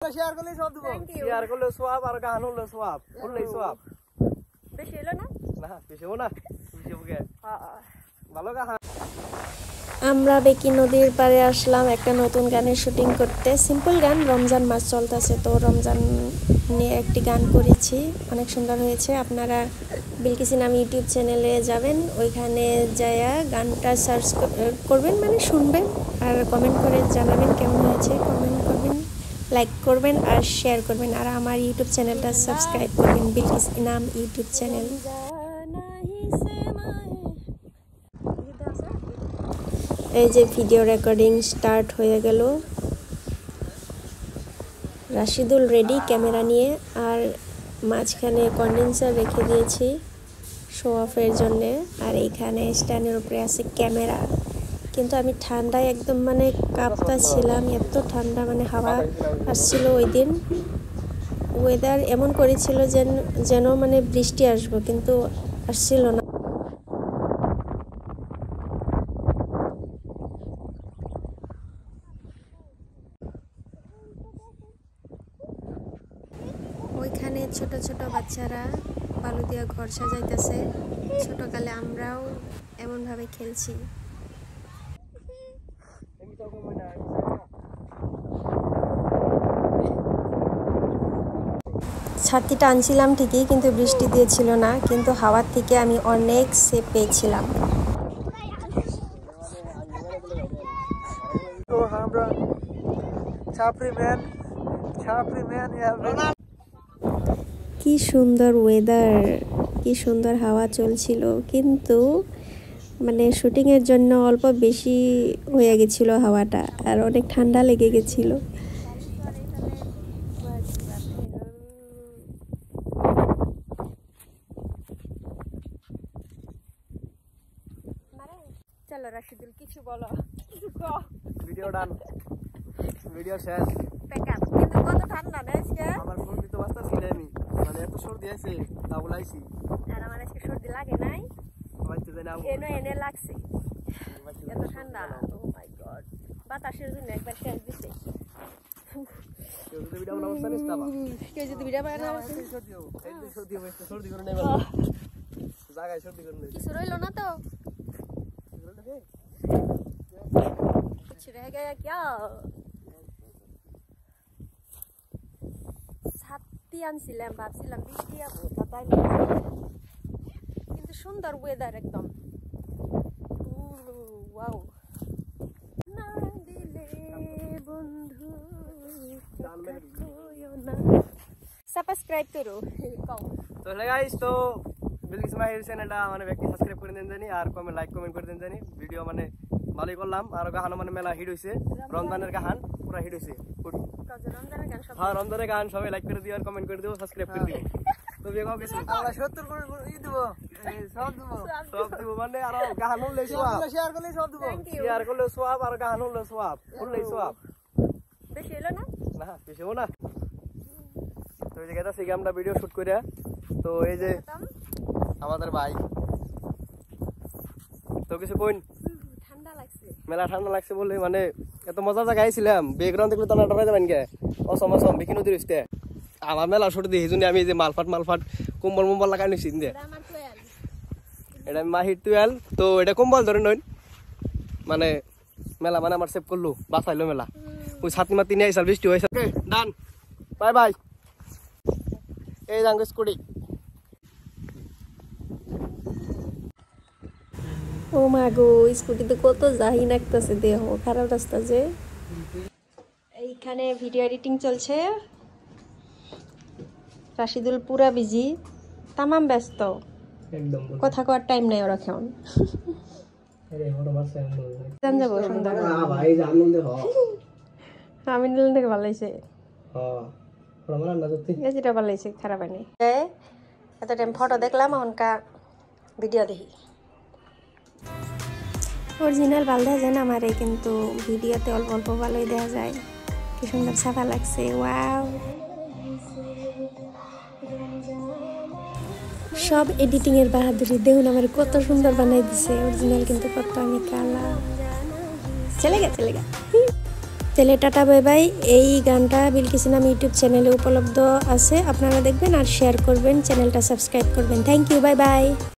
Share করলে সব দেব share করলে সওয়াব আর গান হলে সওয়াব বললেই সওয়াব বেশি হলো না না বেশি হবে না বেশি হবে ভালো গান আমরা বেকি নদীর পাড়ে আসলাম একটা নতুন গানের শুটিং করতে সিম্পল গান রমজান মাস চলতেছে তো রমজান নিয়ে একটি গান করেছি অনেক সুন্দর হয়েছে আপনারা বিলকিস নাম ইউটিউব চ্যানেলে যাবেন ওইখানে যায়া গানটা সার্চ করবেন মানে শুনবেন আর কমেন্ট করে জানাবেন কেমন হয়েছে কমেন্ট করবেন লাইক করবেন আর শেয়ার করবেন আর আমার ইউটিউব চ্যানেলটা সাবস্ক্রাইব করবেন বিলকিস নাম ইউটিউব চ্যানেল এই যে ভিডিও রেকর্ডিং স্টার্ট হয়ে গেল রাশিদুল রেডি ক্যামেরা নিয়ে আর মাঝখানে কন্ডেন্সার রেখে দিয়েছি শো অফের জন্য আর এইখানে স্ট্যান্ডের উপরে আছে ক্যামেরা কিন্তু আমি ঠান্ডায় একদম মানে কাঁপতাছিলাম এত ঠান্ডা মানে হাওয়া আসছিল ওই দিন ওয়েদার এমন করেছিল যেন মানে বৃষ্টি আসবো কিন্তু আসছিল না ওইখানে ছোট ছোট বাচ্চারা বালু দিয়া ঘর সাজাইতেছে ছোটকালে আমরাও এমন ভাবে খেলছি ছাতিটা আনছিলাম ঠিকই কিন্তু বৃষ্টি দিয়েছিল না কিন্তু হাওয়ার থেকে আমি অনেক সেফ পেয়েছিলাম কি সুন্দর ওয়েদার কি সুন্দর হাওয়া চলছিল কিন্তু মানে শুটিং এর জন্য অল্প বেশি হয়ে গেছিল হাওয়াটা আর অনেক ঠান্ডা লেগে গেছিল চলো রাশিদুল কিছু বলো ভিডিও ডান ভিডিও শেষ প্যাকআপ কিন্তু কত ঠান্ডা না আজকে আমার সর্দি তো বাস্তা ছিল আমি মানে এত সর্দি আছে তা বলাইছি আর আমার আজকে সর্দি লাগে নাই হয়তো জানা এনে লাগছে এত ঠান্ডা ও মাই গড বাতাসের জন্য একবার শেষ দিছে কেউ যদি ভিডিও বানাবো জানিস তা কেউ যদি ভিডিও বানাবো সর্দি হবে সর্দি করে নেবে জায়গায় সর্দি করে নেবে কিছু রইলো না তো कुछ रह गया क्या ছাতি আনছিলাম ভাবছিলাম বৃষ্টি আবো তাই কিন্তু সুন্দর ওয়েদার একদম ওয়াও না দিলে বন্ধু সাবস্ক্রাইব করো তো গাইস তো বিলকিস মাহির চ্যানেলটা মানে ব্যক্তি সাবস্ক্রাইব করে দেন জানি আর কমেন্ট লাইক কমেন্ট করে দেন জানি ভিডিও মানে ভালোই করলাম আর গাহানো মানে মেলা হিট হইছে রমজানের গাহান পুরা হিট হইছে হ্যাঁ রমজানের গান সবাই লাইক করে দিও আর কমেন্ট করে দিও সাবস্ক্রাইব করে দিও তো বেগো কিছু আমরা 70 করে দেব সব দেব মানে আর গাহান হলে সওয়াব শেয়ার করলে সব দেব শেয়ার করলে সওয়াব আর গাহান হলে সওয়াব বললেই সওয়াব বেশি হলো না না বেশি হবে না তো এই জায়গাটা থেকে আমরা ভিডিও শুট কইরা তো এই যে আমাদের ভাই তো কিছু কইন ঠান্ডা লাগছে মেলা ঠান্ডা লাগছে বলে মানে এত মজা জায়গায় আইছিলাম ব্যাকগ্রাউন্ড দেখলে তো না ডরাই যাবেন কে অসম বিকি নদীর ইস্তে আমার মেলা শুট দিয়ে জন্য আমি যে মালফাট কম্বল মম্বল লাগাই নিছি দে এটা মাহির টুয়েল তো এটা কম্বল ধরে নইন মানে মেলা মানে আমার সেভ করলো বাঁচাইলো মেলা ওই ছাতি মাতি নিয়ে আইসাল বৃষ্টি হয়েছে ডান বাই বাই এই যাঙ্গ স্কুটি ও মা গো স্কুটিতে কত জাহি লাগতেছে দেহ খারাপ রাস্তা যে এইখানে ভিডিও এডিটিং চলছে রাশিদুল পুরা বিজি তামাম ব্যস্ত একদম কথা কওয়ার টাইম নাই ওরা কেমন জান যাবো সুন্দর ভাই জানুন দে হ আমি নিলেন থেকে ভালো হয়েছে হ্যাঁ রমজান না যদি যেটা ভালো হয়েছে খারাপ হয়নি এত টাইম ফটো দেখলাম এখনকার ভিডিও দেখি অরিজিনাল ভালো দেখা যায় না আমারে কিন্তু ভিডিওতে অল্প অল্প ভালোই দেখা যায় কি সুন্দর সাফা লাগছে ওয়াও সব এডিটিং এর বাহাদুরি দেখুন আমার কত সুন্দর বানাই দিছে অরিজিনাল কিন্তু কত আমি কালা চলে গা তাহলে টাটা বাই বাই। এই গানটা বিলকিস নাম ইউটিউব চ্যানেলে উপলব্ধ আছে, আপনারা দেখবেন আর শেয়ার করবেন, চ্যানেলটা সাবস্ক্রাইব করবেন। Thank you, bye by.